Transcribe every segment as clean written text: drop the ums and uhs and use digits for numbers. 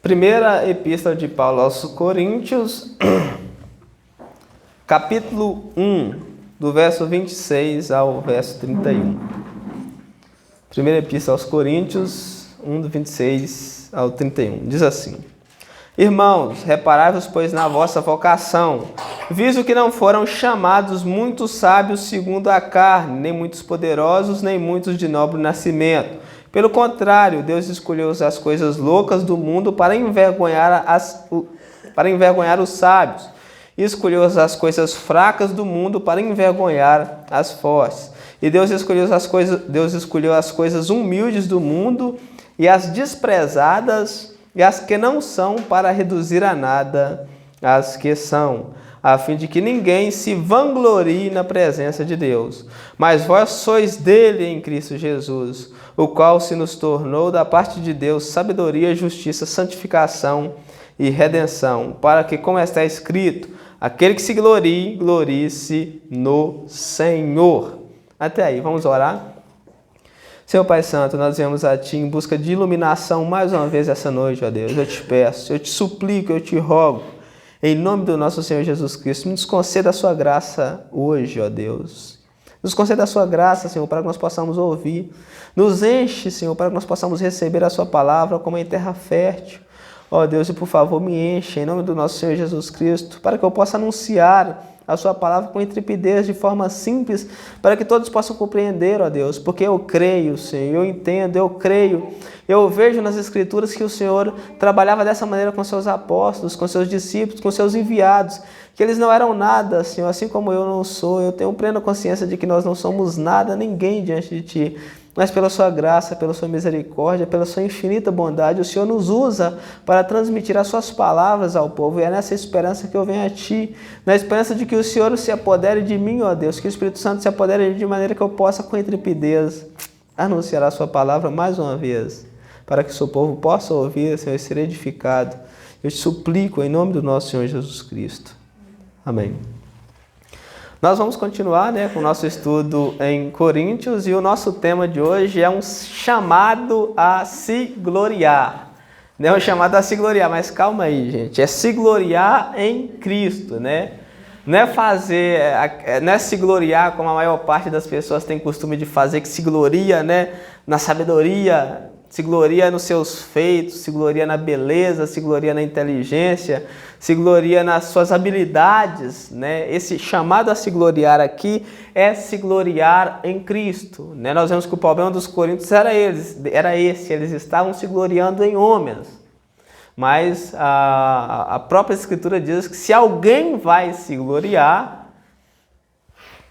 Primeira Epístola de Paulo aos Coríntios, capítulo 1, do verso 26 ao verso 31. Primeira Epístola aos Coríntios, 1, do 26 ao 31. Diz assim: Irmãos, reparai-vos, pois, na vossa vocação, visto que não foram chamados muitos sábios segundo a carne, nem muitos poderosos, nem muitos de nobre nascimento. Pelo contrário, Deus escolheu as coisas loucas do mundo para envergonhar os sábios, e escolheu as coisas fracas do mundo para envergonhar as fortes. E Deus escolheu as coisas humildes do mundo e as desprezadas e as que não são, para reduzir a nada as que são, a fim de que ninguém se vanglorie na presença de Deus. Mas vós sois dele em Cristo Jesus, o qual se nos tornou da parte de Deus sabedoria, justiça, santificação e redenção, para que, como está escrito, aquele que se glorie, glorie-se no Senhor. Até aí, vamos orar? Senhor Pai Santo, nós viemos a Ti em busca de iluminação mais uma vez essa noite, ó Deus. Eu te peço, eu te suplico, eu te rogo, em nome do nosso Senhor Jesus Cristo, nos conceda a sua graça hoje, ó Deus. Nos conceda a sua graça, Senhor, para que nós possamos ouvir. Nos enche, Senhor, para que nós possamos receber a sua palavra como em terra fértil. Ó Deus, e por favor, me enche, em nome do nosso Senhor Jesus Cristo, para que eu possa anunciar a sua palavra com intrepidez, de forma simples, para que todos possam compreender, ó Deus, porque eu creio, Senhor, eu entendo, eu creio, eu vejo nas Escrituras que o Senhor trabalhava dessa maneira com seus apóstolos, com seus discípulos, com seus enviados, que eles não eram nada, Senhor, assim como eu não sou. Eu tenho plena consciência de que nós não somos nada, ninguém diante de Ti, mas pela sua graça, pela sua misericórdia, pela sua infinita bondade, o Senhor nos usa para transmitir as suas palavras ao povo. E é nessa esperança que eu venho a Ti, na esperança de que o Senhor se apodere de mim, ó Deus, que o Espírito Santo se apodere de mim de maneira que eu possa, com intrepidez, anunciar a sua palavra mais uma vez, para que o seu povo possa ouvir, Senhor, e ser edificado. Eu te suplico em nome do nosso Senhor Jesus Cristo. Amém. Nós vamos continuar, com o nosso estudo em Coríntios, e o nosso tema de hoje é um chamado a se gloriar. Não é um chamado a se gloriar, mas calma aí, gente. É se gloriar em Cristo, Não é se gloriar como a maior parte das pessoas tem costume de fazer, que se gloria, na sabedoria, se gloria nos seus feitos, se gloria na beleza, se gloria na inteligência, se gloria nas suas habilidades, Esse chamado a se gloriar aqui é se gloriar em Cristo, Nós vemos que o problema dos coríntios era esse, eles estavam se gloriando em homens. Mas a própria Escritura diz que se alguém vai se gloriar,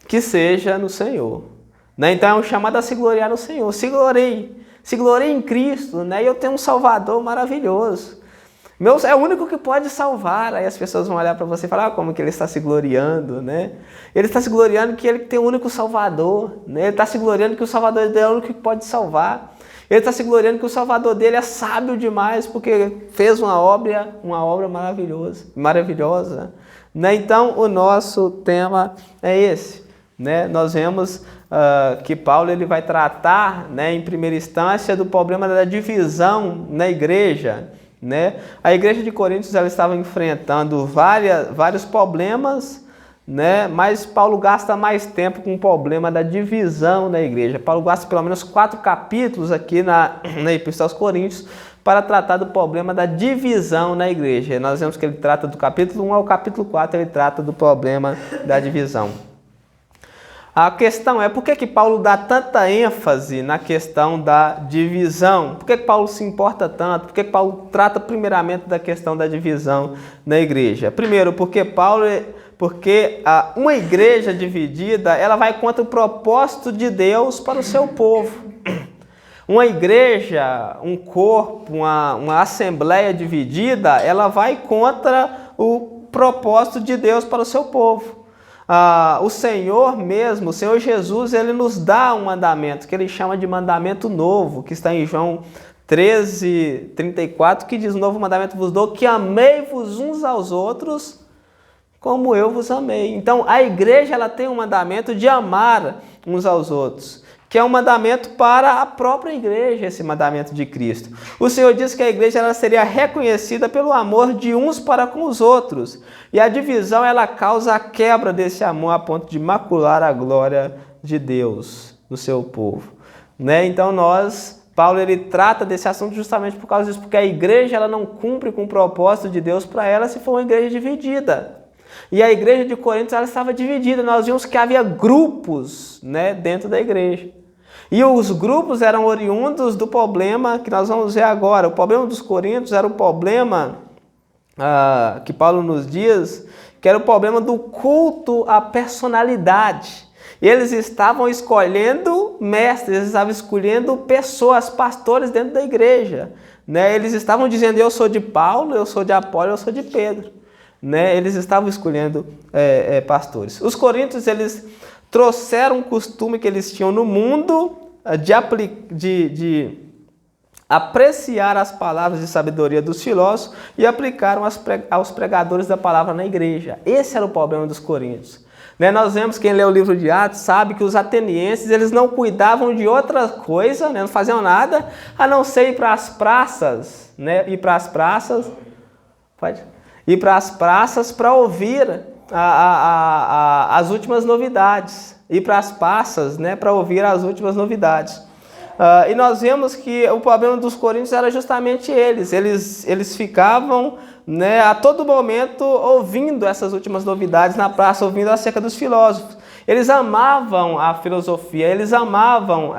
que seja no Senhor. Então é um chamado a se gloriar no Senhor. Se glorie em Cristo, E eu tenho um Salvador maravilhoso. É o único que pode salvar. Aí as pessoas vão olhar para você e falar, como que ele está se gloriando, Ele está se gloriando que ele tem o único Salvador, Ele está se gloriando que o Salvador dele é o único que pode salvar. Ele está se gloriando que o Salvador dele é sábio demais, porque fez uma obra maravilhosa. Então, o nosso tema é esse. Nós vemos que Paulo ele vai tratar, em primeira instância, do problema da divisão na igreja. A igreja de Coríntios ela estava enfrentando vários problemas, mas Paulo gasta mais tempo com o problema da divisão na igreja. Paulo gasta pelo menos 4 capítulos aqui na Epístola aos Coríntios para tratar do problema da divisão na igreja. Nós vemos que ele trata do capítulo 1 ao capítulo 4, ele trata do problema da divisão. A questão é, por que Paulo dá tanta ênfase na questão da divisão? Por que Paulo se importa tanto? Por que Paulo trata primeiramente da questão da divisão na igreja? Primeiro, porque uma igreja dividida, ela vai contra o propósito de Deus para o seu povo. Uma igreja, um corpo, uma assembleia dividida, ela vai contra o propósito de Deus para o seu povo. O Senhor mesmo, o Senhor Jesus, ele nos dá um mandamento, que ele chama de mandamento novo, que está em João 13:34, que diz: novo mandamento vos dou, que amei-vos uns aos outros, como eu vos amei. Então, a igreja ela tem um mandamento de amar uns aos outros, que é um mandamento para a própria igreja, esse mandamento de Cristo. O Senhor disse que a igreja ela seria reconhecida pelo amor de uns para com os outros. E a divisão ela causa a quebra desse amor a ponto de macular a glória de Deus no seu povo. Né? Então Paulo ele trata desse assunto justamente por causa disso, porque a igreja ela não cumpre com o propósito de Deus para ela se for uma igreja dividida. E a igreja de Corinto ela estava dividida, nós vimos que havia grupos, né, dentro da igreja. E os grupos eram oriundos do problema que nós vamos ver agora. O problema dos coríntios era o problema que Paulo nos diz, que era o problema do culto à personalidade. Eles estavam escolhendo mestres, eles estavam escolhendo pessoas, pastores dentro da igreja. Né? Eles estavam dizendo, eu sou de Paulo, eu sou de Apolo, eu sou de Pedro. Né? Eles estavam escolhendo pastores. Os coríntios, eles trouxeram um costume que eles tinham no mundo de apreciar as palavras de sabedoria dos filósofos e aplicaram aos pregadores da palavra na igreja. Esse era o problema dos coríntios. Né? Nós vemos, quem lê o livro de Atos sabe que os atenienses eles não cuidavam de outra coisa, né? Não faziam nada, a não ser ir para as praças, né? Ir para as praças para ouvir as últimas novidades. Ir para as praças, né? Para ouvir as últimas novidades. E nós vemos que o problema dos coríntios era justamente eles ficavam, né, a todo momento ouvindo essas últimas novidades na praça, ouvindo acerca dos filósofos. Eles amavam a filosofia, eles amavam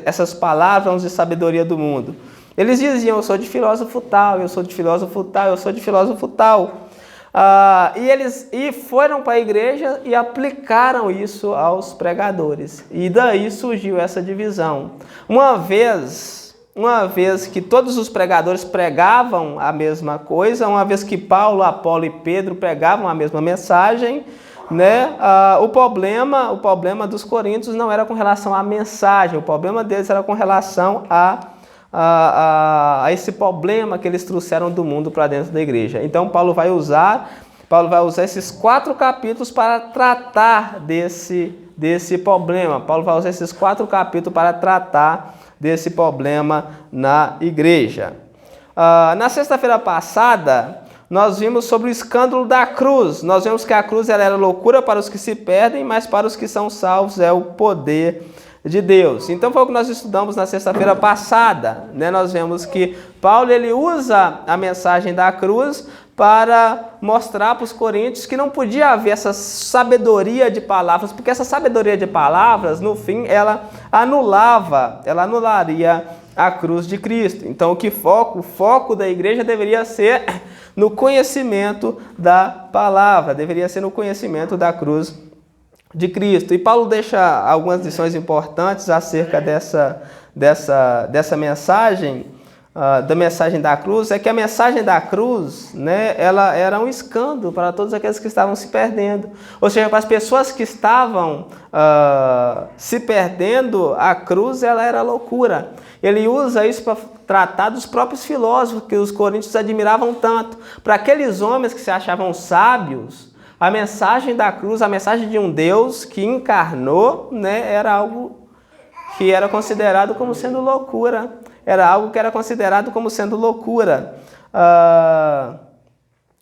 essas palavras de sabedoria do mundo. Eles diziam, eu sou de filósofo tal, eu sou de filósofo tal, eu sou de filósofo tal. E eles foram para a igreja e aplicaram isso aos pregadores. E daí surgiu essa divisão. Uma vez que todos os pregadores pregavam a mesma coisa, uma vez que Paulo, Apolo e Pedro pregavam a mesma mensagem, né? O problema dos coríntios não era com relação à mensagem, o problema deles era com relação a esse problema que eles trouxeram do mundo para dentro da igreja. Então Paulo vai usar esses 4 capítulos para tratar desse problema. Paulo vai usar esses 4 capítulos para tratar desse problema na igreja. Na sexta-feira passada, nós vimos sobre o escândalo da cruz. Nós vimos que a cruz ela era loucura para os que se perdem, mas para os que são salvos é o poder de Deus. Então foi o que nós estudamos na sexta-feira passada, né? Nós vemos que Paulo ele usa a mensagem da cruz para mostrar para os coríntios que não podia haver essa sabedoria de palavras, porque essa sabedoria de palavras, no fim, ela anularia a cruz de Cristo. Então o foco da igreja deveria ser no conhecimento da palavra, deveria ser no conhecimento da cruz de Cristo. E Paulo deixa algumas lições importantes acerca dessa mensagem, da mensagem da cruz. É que a mensagem da cruz, né, ela era um escândalo para todos aqueles que estavam se perdendo. Ou seja, para as pessoas que estavam se perdendo, a cruz ela era loucura. Ele usa isso para tratar dos próprios filósofos que os coríntios admiravam tanto. Para aqueles homens que se achavam sábios, a mensagem da cruz, a mensagem de um Deus que encarnou, né, era algo que era considerado como sendo loucura. Era algo que era considerado como sendo loucura.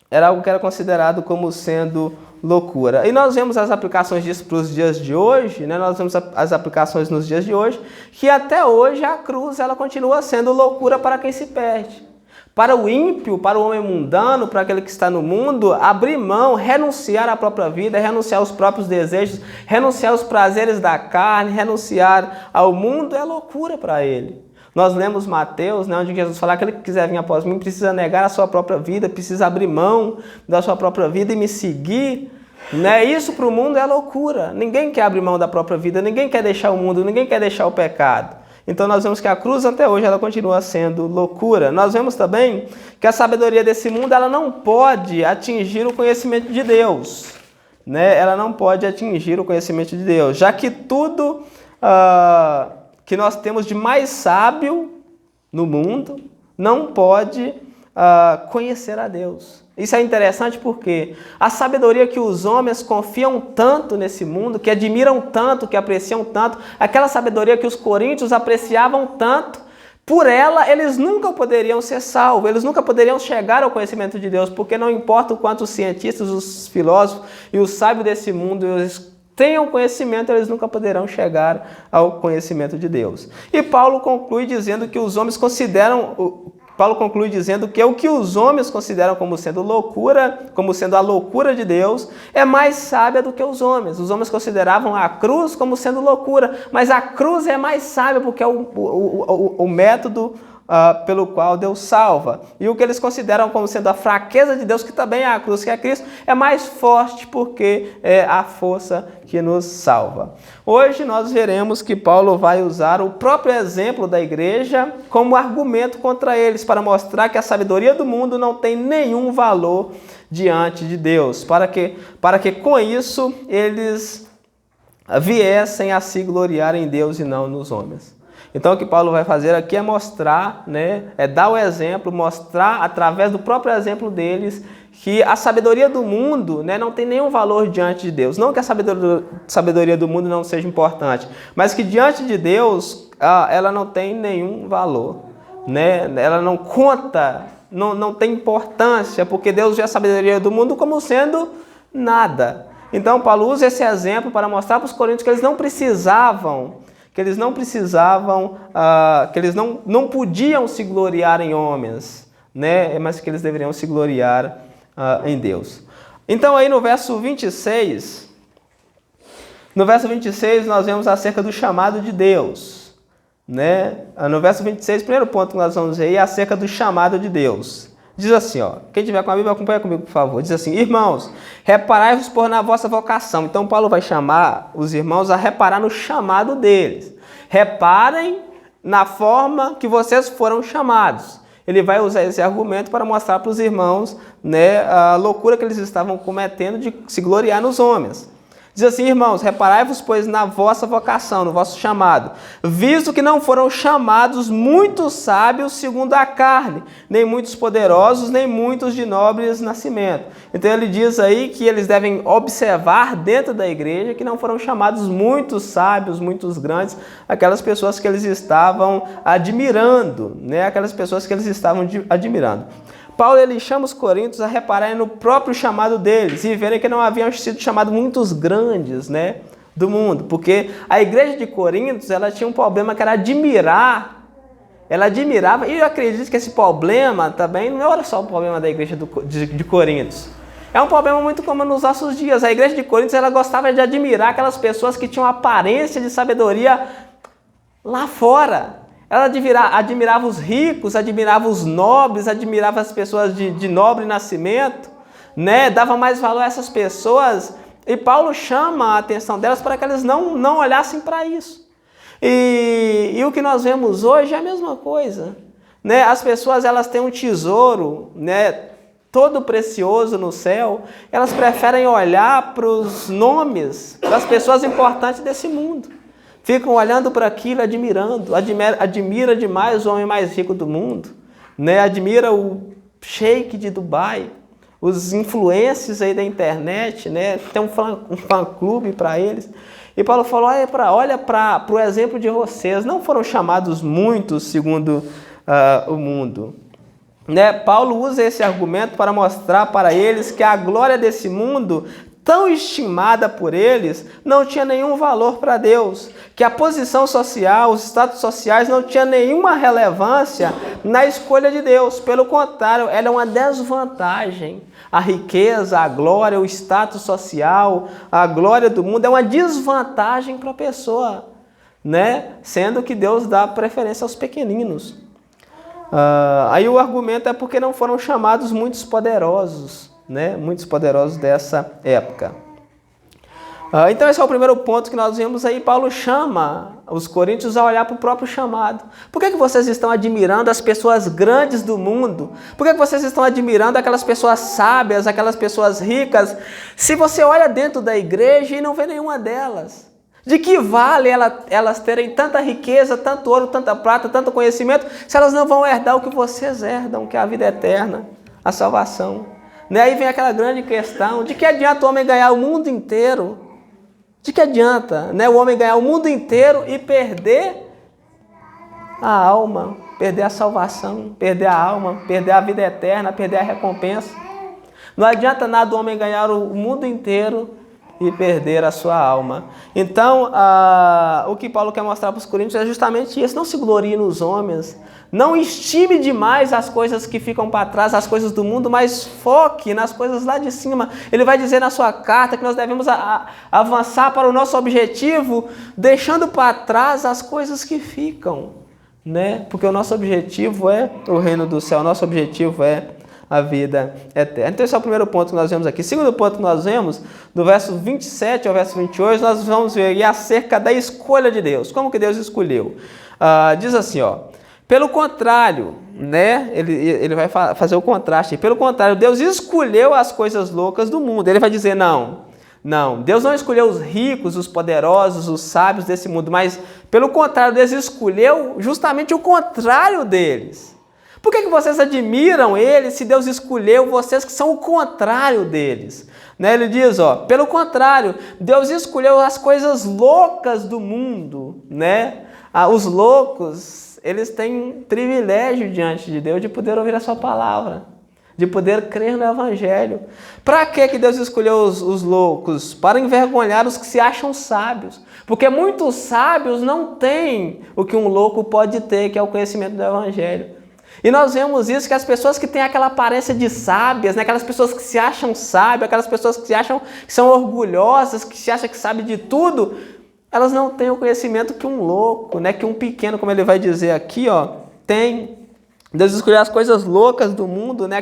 Era algo que era considerado como sendo loucura. E nós vemos as aplicações disso para os dias de hoje, né? Nós vemos as aplicações nos dias de hoje, que até hoje a cruz ela continua sendo loucura para quem se perde. Para o ímpio, para o homem mundano, para aquele que está no mundo, abrir mão, renunciar à própria vida, renunciar aos próprios desejos, renunciar aos prazeres da carne, renunciar ao mundo, é loucura para ele. Nós lemos Mateus, né, onde Jesus fala que aquele que quiser vir após mim precisa negar a sua própria vida, precisa abrir mão da sua própria vida e me seguir. Né? Isso para o mundo é loucura. Ninguém quer abrir mão da própria vida, ninguém quer deixar o mundo, ninguém quer deixar o pecado. Então nós vemos que a cruz até hoje ela continua sendo loucura. Nós vemos também que a sabedoria desse mundo ela não pode atingir o conhecimento de Deus. Né? Ela não pode atingir o conhecimento de Deus, já que tudo que nós temos de mais sábio no mundo não pode conhecer a Deus. Isso é interessante porque a sabedoria que os homens confiam tanto nesse mundo, que admiram tanto, que apreciam tanto, aquela sabedoria que os coríntios apreciavam tanto, por ela eles nunca poderiam ser salvos, eles nunca poderiam chegar ao conhecimento de Deus, porque não importa o quanto os cientistas, os filósofos e os sábios desse mundo eles tenham conhecimento, eles nunca poderão chegar ao conhecimento de Deus. E Paulo conclui dizendo que os homens consideram... Paulo conclui dizendo que o que os homens consideram como sendo loucura, como sendo a loucura de Deus, é mais sábia do que os homens. Os homens consideravam a cruz como sendo loucura, mas a cruz é mais sábia porque é o método pelo qual Deus salva. E o que eles consideram como sendo a fraqueza de Deus, que também é a cruz, que é Cristo, é mais forte porque é a força que nos salva. Hoje nós veremos que Paulo vai usar o próprio exemplo da igreja como argumento contra eles, para mostrar que a sabedoria do mundo não tem nenhum valor diante de Deus, para que com isso eles viessem a se gloriar em Deus e não nos homens. Então o que Paulo vai fazer aqui é mostrar, dar o exemplo, mostrar através do próprio exemplo deles que a sabedoria do mundo não tem nenhum valor diante de Deus. Não que a sabedoria do mundo não seja importante, mas que diante de Deus ela não tem nenhum valor. Ela não conta, não tem importância, porque Deus vê a sabedoria do mundo como sendo nada. Então Paulo usa esse exemplo para mostrar para os coríntios que eles não precisavam, que eles não podiam se gloriar em homens, mas que eles deveriam se gloriar em Deus. Então aí no verso 26 nós vemos acerca do chamado de Deus. No verso 26, o primeiro ponto que nós vamos ver aí é acerca do chamado de Deus. Diz assim, quem tiver com a Bíblia, acompanha comigo, por favor. Diz assim: irmãos, reparai-vos por na vossa vocação. Então Paulo vai chamar os irmãos a reparar no chamado deles. Reparem na forma que vocês foram chamados. Ele vai usar esse argumento para mostrar para os irmãos a loucura que eles estavam cometendo de se gloriar nos homens. Diz assim: irmãos, reparai-vos, pois, na vossa vocação, no vosso chamado, visto que não foram chamados muitos sábios segundo a carne, nem muitos poderosos, nem muitos de nobres nascimento. Então ele diz aí que eles devem observar dentro da igreja que não foram chamados muitos sábios, muitos grandes, aquelas pessoas que eles estavam admirando, aquelas pessoas que eles estavam admirando. Paulo ele chama os coríntios a repararem no próprio chamado deles e verem que não haviam sido chamados muitos grandes do mundo, porque a igreja de Coríntios ela tinha um problema que era admirar, ela admirava, e eu acredito que esse problema também não era só o problema da igreja de Coríntios, é um problema muito comum nos nossos dias. A igreja de Coríntios ela gostava de admirar aquelas pessoas que tinham aparência de sabedoria lá fora. Ela admirava os ricos, admirava os nobres, admirava as pessoas de nobre nascimento, dava mais valor a essas pessoas. E Paulo chama a atenção delas para que elas não olhassem para isso. E o que nós vemos hoje é a mesma coisa. As pessoas elas têm um tesouro todo precioso no céu, elas preferem olhar para os nomes das pessoas importantes desse mundo. Ficam olhando para aquilo, admirando, admira demais o homem mais rico do mundo, admira o sheik de Dubai, os influencers aí da internet, tem um fã-clube para eles. E Paulo falou, olha para o exemplo de vocês, não foram chamados muitos segundo o mundo. Paulo usa esse argumento para mostrar para eles que a glória desse mundo, tão estimada por eles, não tinha nenhum valor para Deus, que a posição social, os status sociais não tinha nenhuma relevância na escolha de Deus. Pelo contrário, ela é uma desvantagem. A riqueza, a glória, o status social, a glória do mundo é uma desvantagem para a pessoa, sendo que Deus dá preferência aos pequeninos. Aí o argumento é porque não foram chamados muitos poderosos, muitos poderosos dessa época. Então esse é o primeiro ponto que nós vemos aí. Paulo chama os coríntios a olhar para o próprio chamado. Por que vocês estão admirando as pessoas grandes do mundo? Por que vocês estão admirando aquelas pessoas sábias, aquelas pessoas ricas, se você olha dentro da igreja e não vê nenhuma delas? De que vale elas terem tanta riqueza, tanto ouro, tanta prata, tanto conhecimento, se elas não vão herdar o que vocês herdam, que é a vida eterna, a salvação? Né? Aí vem aquela grande questão, de que adianta o homem ganhar o mundo inteiro? De que adianta, né, o homem ganhar o mundo inteiro e perder a alma, perder a salvação, perder a alma, perder a vida eterna, perder a recompensa? Não adianta nada o homem ganhar o mundo inteiro e perder a sua alma. Então, o que Paulo quer mostrar para os coríntios é justamente isso. Não se glorie nos homens, não estime demais as coisas que ficam para trás, as coisas do mundo, mas foque nas coisas lá de cima. Ele vai dizer na sua carta que nós devemos avançar para o nosso objetivo, deixando para trás as coisas que ficam, né? Porque o nosso objetivo é o reino do céu, o nosso objetivo é a vida eterna. Então esse é o primeiro ponto que nós vemos aqui. Segundo ponto que nós vemos, do verso 27 ao verso 28, nós vamos ver acerca da escolha de Deus. Como que Deus escolheu? Diz assim, pelo contrário, né? Ele vai fazer o contraste. Pelo contrário, Deus escolheu as coisas loucas do mundo. Ele vai dizer, não, Deus não escolheu os ricos, os poderosos, os sábios desse mundo, mas pelo contrário, Deus escolheu justamente o contrário deles. Por que vocês admiram eles se Deus escolheu vocês que são o contrário deles? Né? Ele diz, pelo contrário, Deus escolheu as coisas loucas do mundo. Né? Os loucos, eles têm privilégio diante de Deus de poder ouvir a sua palavra, de poder crer no Evangelho. Para que Deus escolheu os loucos? Para envergonhar os que se acham sábios. Porque muitos sábios não têm o que um louco pode ter, que é o conhecimento do Evangelho. E nós vemos isso, que as pessoas que têm aquela aparência de sábias, né? Aquelas pessoas que se acham sábias, aquelas pessoas que se acham que são orgulhosas, que se acham que sabem de tudo, elas não têm o conhecimento que um louco, né? Que um pequeno, como ele vai dizer aqui, tem. Deus escolheu as coisas loucas do mundo, né?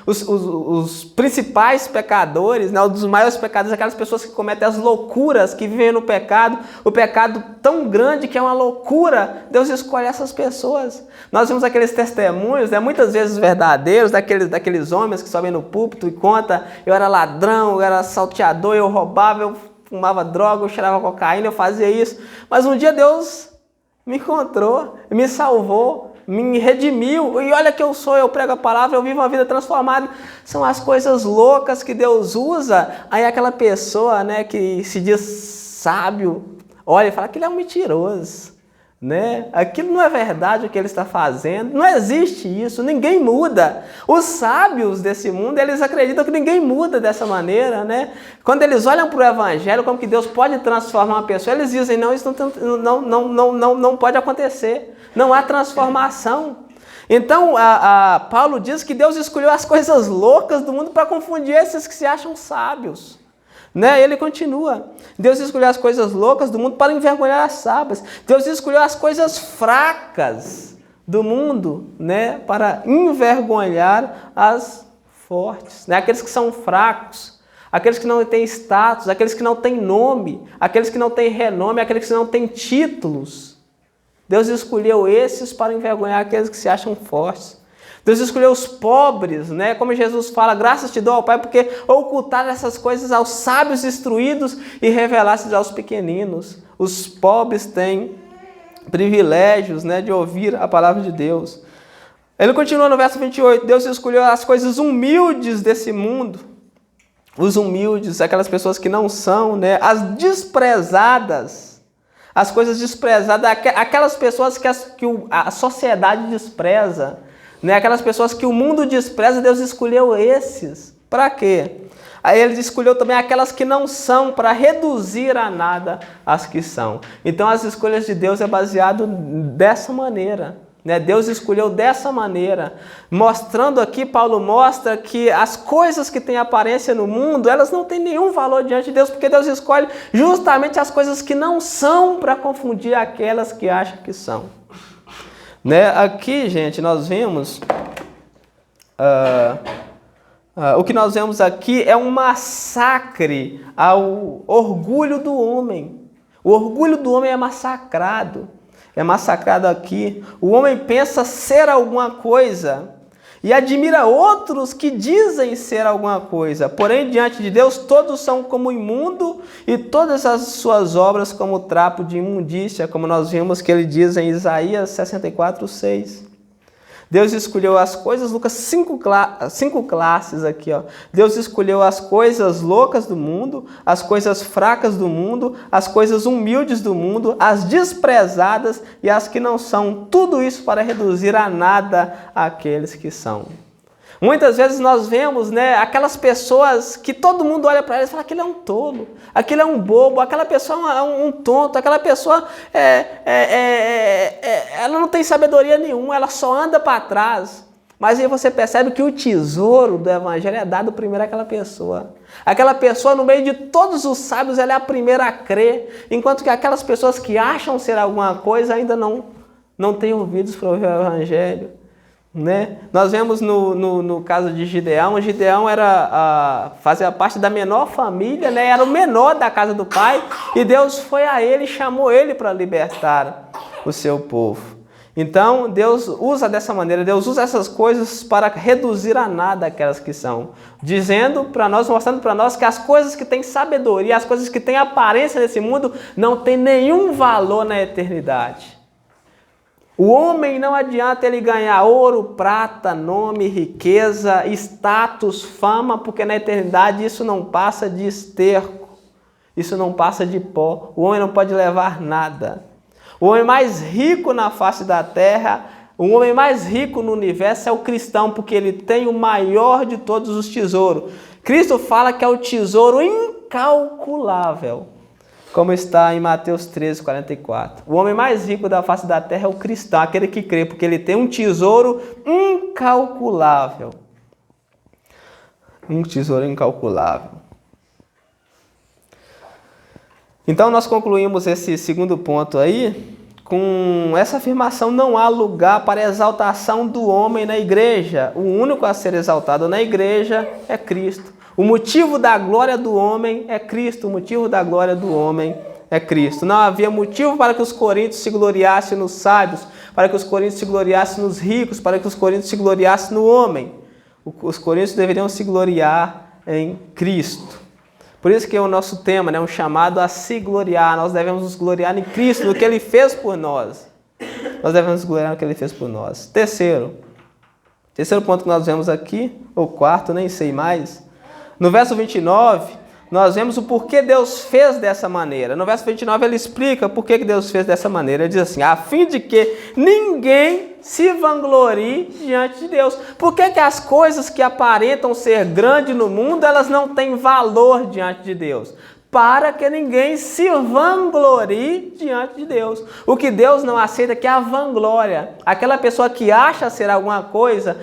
Os principais pecadores, né? Um dos maiores pecadores, aquelas pessoas que cometem as loucuras, que vivem no pecado, o pecado tão grande que é uma loucura. Deus escolhe essas pessoas. Nós vemos aqueles testemunhos, né? Muitas vezes verdadeiros, daqueles homens que sobem no púlpito e contam, eu era ladrão, eu era salteador, eu roubava, eu fumava droga, eu cheirava cocaína, eu fazia isso. Mas um dia Deus me encontrou, me salvou, me redimiu, e olha que eu prego a palavra, eu vivo uma vida transformada. São as coisas loucas que Deus usa. Aí aquela pessoa, né, que se diz sábio, olha e fala que ele é um mentiroso, né? Aquilo não é verdade o que ele está fazendo, não existe isso, ninguém muda. Os sábios desse mundo, eles acreditam que ninguém muda dessa maneira, né? Quando eles olham para o Evangelho, como que Deus pode transformar uma pessoa, eles dizem, não, isso não pode acontecer. Não há transformação. Então, Paulo diz que Deus escolheu as coisas loucas do mundo para confundir esses que se acham sábios. Né? Ele continua. Deus escolheu as coisas loucas do mundo para envergonhar as sábias. Deus escolheu as coisas fracas do mundo, né? Para envergonhar as fortes. Né? Aqueles que são fracos, aqueles que não têm status, aqueles que não têm nome, aqueles que não têm renome, aqueles que não têm títulos. Deus escolheu esses para envergonhar aqueles que se acham fortes. Deus escolheu os pobres, né? Como Jesus fala, graças te dou ao Pai, porque ocultaram essas coisas aos sábios instruídos e revelaste aos pequeninos. Os pobres têm privilégios, né, de ouvir a palavra de Deus. Ele continua no verso 28, Deus escolheu as coisas humildes desse mundo. Os humildes, aquelas pessoas que não são, né? As desprezadas. As coisas desprezadas, aquelas pessoas que a sociedade despreza, né? Aquelas pessoas que o mundo despreza, Deus escolheu esses. Para quê? Aí ele escolheu também aquelas que não são, para reduzir a nada as que são. Então as escolhas de Deus é baseado dessa maneira. Né? Deus escolheu dessa maneira. Mostrando aqui, Paulo mostra que as coisas que têm aparência no mundo, elas não têm nenhum valor diante de Deus, porque Deus escolhe justamente as coisas que não são para confundir aquelas que acham que são. Né? Aqui, gente, nós vemos... o que nós vemos aqui é um massacre ao orgulho do homem. O orgulho do homem é massacrado. É massacrado aqui. O homem pensa ser alguma coisa. e admira outros que dizem ser alguma coisa. Porém, diante de Deus, todos são como imundo e todas as suas obras como trapo de imundícia, como nós vimos que ele diz em Isaías 64:6. Deus escolheu as coisas, Lucas, cinco classes aqui, ó. Deus escolheu as coisas loucas do mundo, as coisas fracas do mundo, as coisas humildes do mundo, as desprezadas e as que não são, tudo isso para reduzir a nada aqueles que são. Muitas vezes nós vemos, né, aquelas pessoas que todo mundo olha para elas e fala: aquele é um tolo, aquele é um bobo, aquela pessoa é um tonto, aquela pessoa ela não tem sabedoria nenhuma, ela só anda para trás. Mas aí você percebe que o tesouro do evangelho é dado primeiro àquela pessoa. Aquela pessoa, no meio de todos os sábios, ela é a primeira a crer, enquanto que aquelas pessoas que acham ser alguma coisa ainda não têm ouvidos para ouvir o evangelho. Né? Nós vemos no caso de Gideão. Gideão fazia parte da menor família, né? Era o menor da casa do pai, e Deus foi a ele e chamou ele para libertar o seu povo. Então Deus usa dessa maneira, Deus usa essas coisas para reduzir a nada aquelas que são, dizendo para nós, mostrando para nós que as coisas que têm sabedoria, as coisas que têm aparência nesse mundo, não têm nenhum valor na eternidade. O homem, não adianta ele ganhar ouro, prata, nome, riqueza, status, fama, porque na eternidade isso não passa de esterco, isso não passa de pó. O homem não pode levar nada. O homem mais rico na face da terra, o homem mais rico no universo é o cristão, porque ele tem o maior de todos os tesouros. Cristo fala que é o tesouro incalculável, como está em Mateus 13:44. O homem mais rico da face da terra é o cristão, aquele que crê, porque ele tem um tesouro incalculável. Um tesouro incalculável. Então nós concluímos esse segundo ponto aí com essa afirmação: não há lugar para exaltação do homem na igreja. O único a ser exaltado na igreja é Cristo. O motivo da glória do homem é Cristo. O motivo da glória do homem é Cristo. Não havia motivo para que os coríntios se gloriassem nos sábios, para que os coríntios se gloriassem nos ricos, para que os coríntios se gloriassem no homem. Os coríntios deveriam se gloriar em Cristo. Por isso que é o nosso tema, né, um chamado a se gloriar. Nós devemos nos gloriar em Cristo, no que Ele fez por nós. Nós devemos nos gloriar no que Ele fez por nós. Terceiro ponto que nós vemos aqui, ou quarto, nem sei mais. No verso 29, nós vemos o porquê Deus fez dessa maneira. No verso 29 ele explica por que Deus fez dessa maneira. Ele diz assim: a fim de que ninguém se vanglorie diante de Deus. Por que as coisas que aparentam ser grandes no mundo, elas não têm valor diante de Deus? Para que ninguém se vanglorie diante de Deus. O que Deus não aceita é a vanglória. Aquela pessoa que acha ser alguma coisa,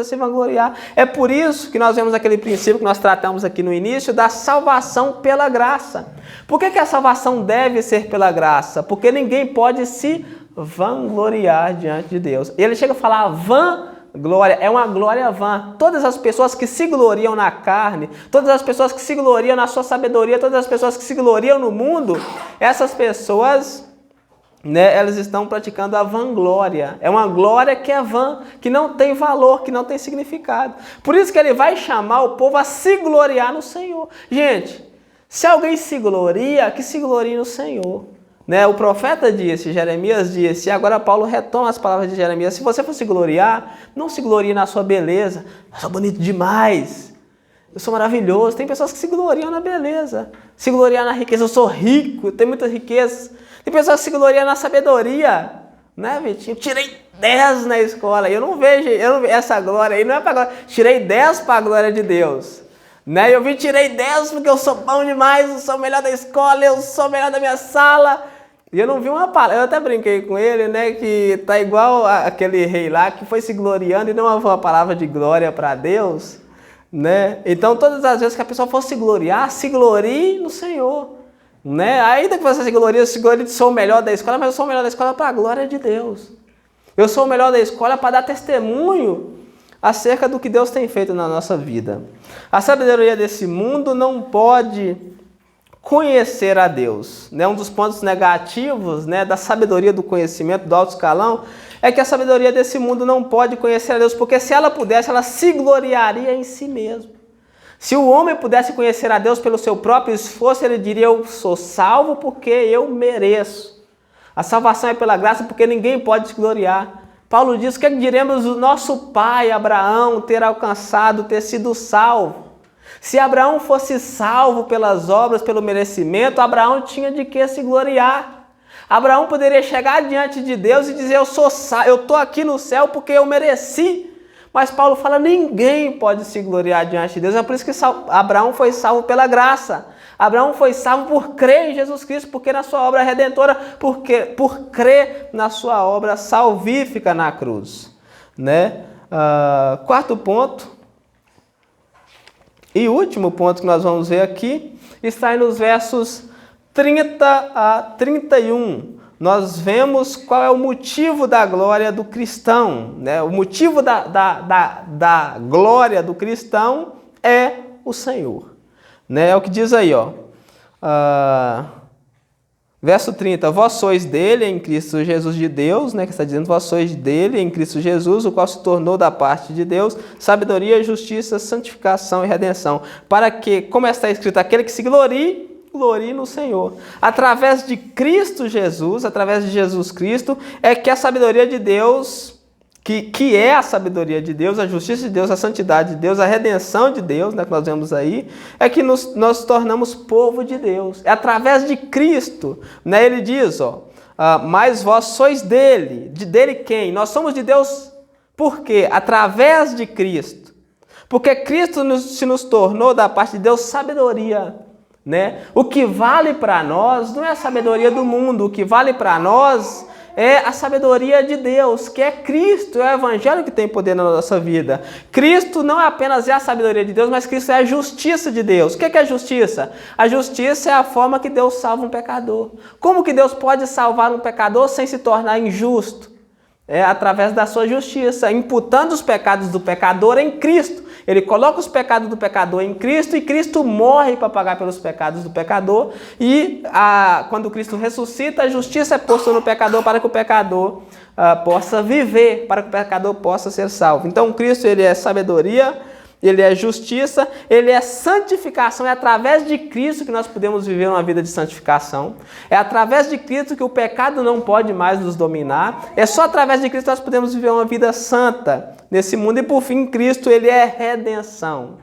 se vangloriar. É por isso que nós vemos aquele princípio que nós tratamos aqui no início, da salvação pela graça. Por que a salvação deve ser pela graça? Porque ninguém pode se vangloriar diante de Deus. Ele chega a falar glória, é uma glória vã. Todas as pessoas que se gloriam na carne, todas as pessoas que se gloriam na sua sabedoria, todas as pessoas que se gloriam no mundo, essas pessoas, né, elas estão praticando a vanglória. É uma glória que é vã, que não tem valor, que não tem significado. Por isso que ele vai chamar o povo a se gloriar no Senhor. Gente, se alguém se gloria, que se glorie no Senhor. Né? O profeta disse, Jeremias disse, e agora Paulo retoma as palavras de Jeremias: se você for se gloriar, não se glorie na sua beleza. Eu sou bonito demais, eu sou maravilhoso. Tem pessoas que se gloriam na beleza, se gloriam na riqueza. Eu sou rico, eu tenho muitas riquezas. Tem pessoas que se gloriam na sabedoria, né, Vitinho? Tirei 10 na escola, eu não vejo essa glória aí, não é para glória. Tirei 10 para a glória de Deus. Né? Eu tirei 10 porque eu sou bom demais, eu sou o melhor da escola, eu sou o melhor da minha sala. E eu não vi uma palavra, eu até brinquei com ele, né, que tá igual aquele rei lá que foi se gloriando e não havia uma palavra de glória para Deus, né? Então todas as vezes que a pessoa for se gloriar, se glorie no Senhor, né? Ainda que você se glorie, sou o melhor da escola, mas eu sou o melhor da escola para a glória de Deus. Eu sou o melhor da escola para dar testemunho acerca do que Deus tem feito na nossa vida. A sabedoria desse mundo não pode conhecer a Deus. Um dos pontos negativos, da sabedoria do conhecimento do alto escalão é que a sabedoria desse mundo não pode conhecer a Deus, porque se ela pudesse, ela se gloriaria em si mesma. Se o homem pudesse conhecer a Deus pelo seu próprio esforço, ele diria: eu sou salvo porque eu mereço. A salvação é pela graça, porque ninguém pode se gloriar. Paulo diz: o que diremos do nosso pai Abraão ter alcançado, ter sido salvo? Se Abraão fosse salvo pelas obras, pelo merecimento, Abraão tinha de que se gloriar. Abraão poderia chegar diante de Deus e dizer: eu sou salvo, eu estou aqui no céu porque eu mereci. Mas Paulo fala: ninguém pode se gloriar diante de Deus. É por isso que Abraão foi salvo pela graça. Abraão foi salvo por crer em Jesus Cristo, porque na sua obra redentora, por crer na sua obra salvífica na cruz. Quarto ponto, e último ponto que nós vamos ver aqui, está aí nos versos 30 a 31. Nós vemos qual é o motivo da glória do cristão. O motivo da glória do cristão é o Senhor. É o que diz aí, verso 30. Vós sois dele em Cristo Jesus de Deus, que está dizendo: vós sois dele em Cristo Jesus, o qual se tornou da parte de Deus sabedoria, justiça, santificação e redenção, para que, como está escrito, aquele que se glorie no Senhor. Através de Cristo Jesus, através de Jesus Cristo, é que a sabedoria de Deus, que é a sabedoria de Deus, a justiça de Deus, a santidade de Deus, a redenção de Deus, que nós vemos aí, é que nós tornamos povo de Deus. É através de Cristo. Ele diz, mas vós sois dele. Dele quem? Nós somos de Deus por quê? Através de Cristo. Porque Cristo se nos tornou da parte de Deus sabedoria. O que vale para nós não é a sabedoria do mundo, o que vale para nós é a sabedoria de Deus, que é Cristo, é o Evangelho que tem poder na nossa vida. Cristo não apenas é a sabedoria de Deus, mas Cristo é a justiça de Deus. O que é a justiça? A justiça é a forma que Deus salva um pecador. Como que Deus pode salvar um pecador sem se tornar injusto? É através da sua justiça, imputando os pecados do pecador em Cristo. Ele coloca os pecados do pecador em Cristo e Cristo morre para pagar pelos pecados do pecador. E quando Cristo ressuscita, a justiça é posta no pecador para que o pecador possa viver, para que o pecador possa ser salvo. Então Cristo, ele é sabedoria, ele é justiça, ele é santificação. É através de Cristo que nós podemos viver uma vida de santificação. É através de Cristo que o pecado não pode mais nos dominar. É só através de Cristo que nós podemos viver uma vida santa nesse mundo. E por fim, Cristo, ele é redenção.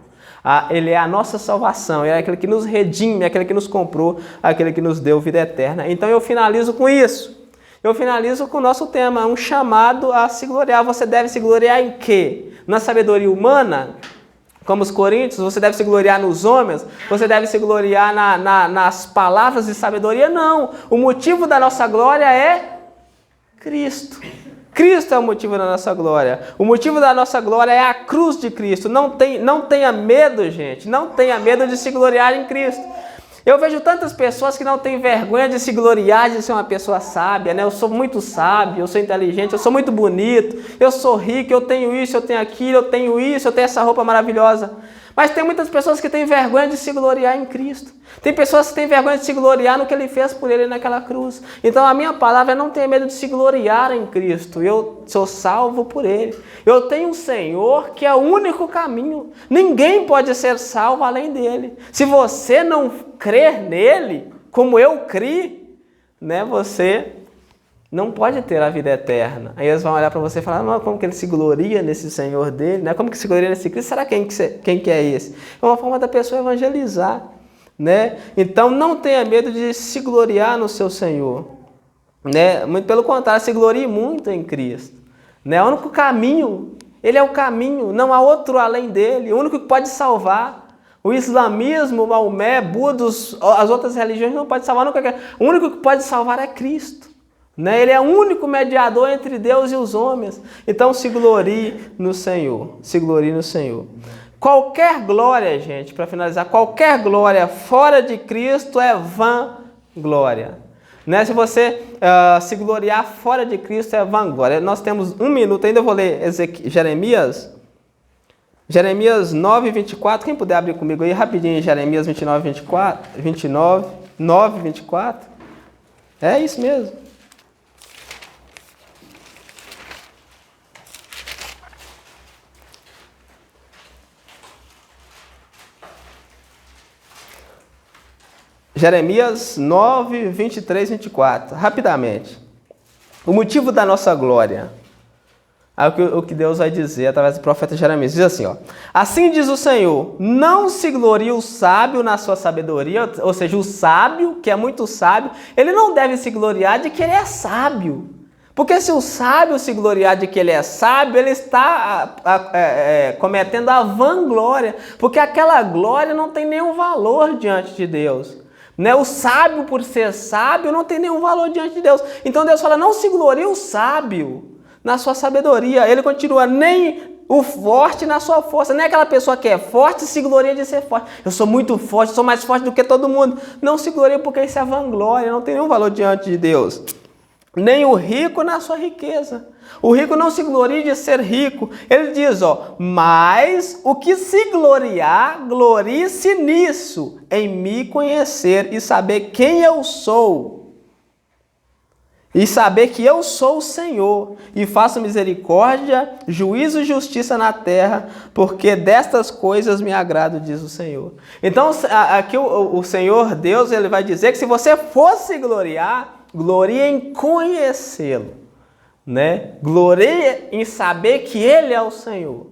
Ele é a nossa salvação, ele é aquele que nos redime, aquele que nos comprou, aquele que nos deu vida eterna. Então eu finalizo com isso. Eu finalizo com o nosso tema, um chamado a se gloriar. Você deve se gloriar em quê? Na sabedoria humana? Como os coríntios, você deve se gloriar nos homens? Você deve se gloriar nas palavras de sabedoria? Não. O motivo da nossa glória é Cristo. Cristo é o motivo da nossa glória. O motivo da nossa glória é a cruz de Cristo. Não tenha medo, gente. Não tenha medo de se gloriar em Cristo. Eu vejo tantas pessoas que não têm vergonha de se gloriar de ser uma pessoa sábia, Eu sou muito sábio, eu sou inteligente, eu sou muito bonito, eu sou rico, eu tenho isso, eu tenho aquilo, eu tenho isso, eu tenho essa roupa maravilhosa. Mas tem muitas pessoas que têm vergonha de se gloriar em Cristo. Tem pessoas que têm vergonha de se gloriar no que Ele fez por ele naquela cruz. Então a minha palavra é: não tenha medo de se gloriar em Cristo. Eu sou salvo por Ele. Eu tenho um Senhor que é o único caminho. Ninguém pode ser salvo além dEle. Se você não crer nele, como eu criei, você não pode ter a vida eterna. Aí eles vão olhar para você e falar: não, como que ele se gloria nesse Senhor dele? Como que se gloria nesse Cristo? Será quem que é esse? É uma forma da pessoa evangelizar. Então não tenha medo de se gloriar no seu Senhor. Muito pelo contrário, se glorie muito em Cristo. É o único caminho. Ele é o caminho, não há outro além dele. O único que pode salvar. O islamismo, o Maomé, Buda, as outras religiões não podem salvar nunca. O único que pode salvar é Cristo. Ele é o único mediador entre Deus e os homens. Então se glorie no Senhor. Se glorie no Senhor. Qualquer glória, gente, para finalizar, qualquer glória fora de Cristo é vã glória. Se você se gloriar fora de Cristo é vanglória. Nós temos 1 minuto ainda, eu vou ler Jeremias. Jeremias 9, 24. Quem puder abrir comigo aí rapidinho, Jeremias 29, 24. 29, 9, 24. É isso mesmo. Jeremias 9, 23, 24. Rapidamente. O motivo da nossa glória. O que Deus vai dizer através do profeta Jeremias. Diz assim, ó. Assim diz o Senhor, não se glorie o sábio na sua sabedoria, ou seja, o sábio, que é muito sábio, ele não deve se gloriar de que ele é sábio. Porque se o sábio se gloriar de que ele é sábio, ele está cometendo a vanglória, porque aquela glória não tem nenhum valor diante de Deus. Né? O sábio, por ser sábio, não tem nenhum valor diante de Deus. Então Deus fala, não se glorie o sábio na sua sabedoria. Ele continua, nem o forte na sua força. Nem aquela pessoa que é forte se gloria de ser forte. Eu sou muito forte, sou mais forte do que todo mundo. Não se gloria porque isso é vanglória, não tem nenhum valor diante de Deus. Nem o rico na sua riqueza. O rico não se gloria de ser rico. Ele diz, ó, mas o que se gloriar, glorie-se nisso, em me conhecer e saber quem eu sou. E saber que eu sou o Senhor, e faço misericórdia, juízo e justiça na terra, porque destas coisas me agrado, diz o Senhor. Então, aqui o Senhor Deus, ele vai dizer que se você for se gloriar, glorie em conhecê-lo, né? Glorie em saber que ele é o Senhor.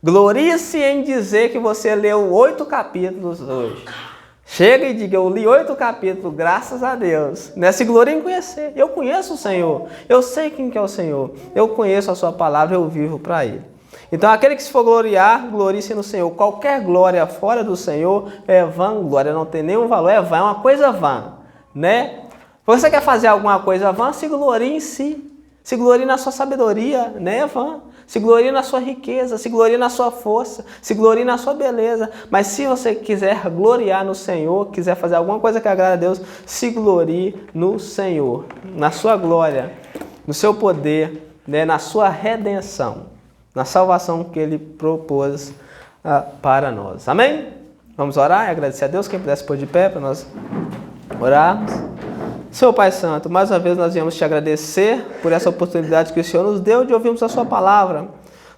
Glorie-se em dizer que você leu 8 capítulos hoje. Chega e diga, eu li 8 capítulos, graças a Deus. Né? Se glorie em conhecer. Eu conheço o Senhor. Eu sei quem que é o Senhor. Eu conheço a sua palavra, eu vivo para ele. Então, aquele que se for gloriar, glorie-se no Senhor. Qualquer glória fora do Senhor é vanglória, não tem nenhum valor, é vã, é uma coisa vã. Né? Você quer fazer alguma coisa vã, se glorie em si. Se glorie na sua sabedoria, né, vã? Se glorie na sua riqueza, se glorie na sua força, se glorie na sua beleza. Mas se você quiser gloriar no Senhor, quiser fazer alguma coisa que agrade a Deus, se glorie no Senhor, na sua glória, no seu poder, né, na sua redenção, na salvação que Ele propôs para nós. Amém? Vamos orar e agradecer a Deus. Quem pudesse pôr de pé para nós orarmos. Senhor Pai Santo, mais uma vez nós viemos te agradecer por essa oportunidade que o Senhor nos deu de ouvirmos a sua palavra.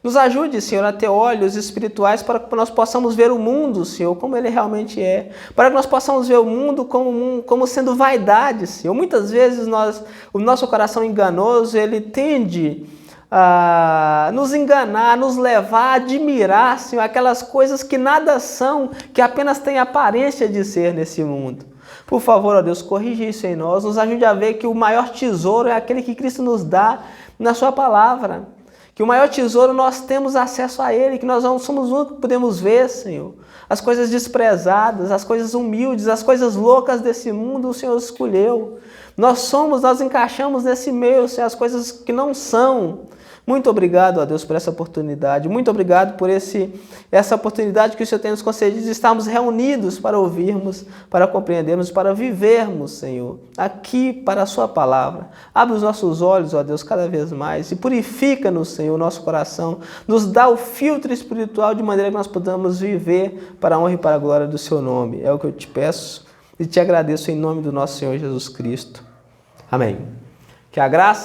Nos ajude, Senhor, a ter olhos espirituais para que nós possamos ver o mundo, Senhor, como ele realmente é. Para que nós possamos ver o mundo como sendo vaidade, Senhor. Muitas vezes o nosso coração enganoso, ele tende a nos enganar, nos levar a admirar, Senhor, aquelas coisas que nada são, que apenas têm aparência de ser nesse mundo. Por favor, ó Deus, corrija isso em nós, nos ajude a ver que o maior tesouro é aquele que Cristo nos dá na sua palavra. Que o maior tesouro nós temos acesso a ele, que nós não somos os únicos que podemos ver, Senhor. As coisas desprezadas, as coisas humildes, as coisas loucas desse mundo, o Senhor escolheu. Nós encaixamos nesse meio, Senhor, as coisas que não são. Muito obrigado, ó Deus, por essa oportunidade. Muito obrigado por essa oportunidade que o Senhor tem nos concedido de estarmos reunidos para ouvirmos, para compreendermos, para vivermos, Senhor, aqui para a sua palavra. Abre os nossos olhos, ó Deus, cada vez mais e purifica-nos, Senhor, o nosso coração. Nos dá o filtro espiritual de maneira que nós podamos viver para a honra e para a glória do seu nome. É o que eu te peço e te agradeço em nome do nosso Senhor Jesus Cristo. Amém. Que a graça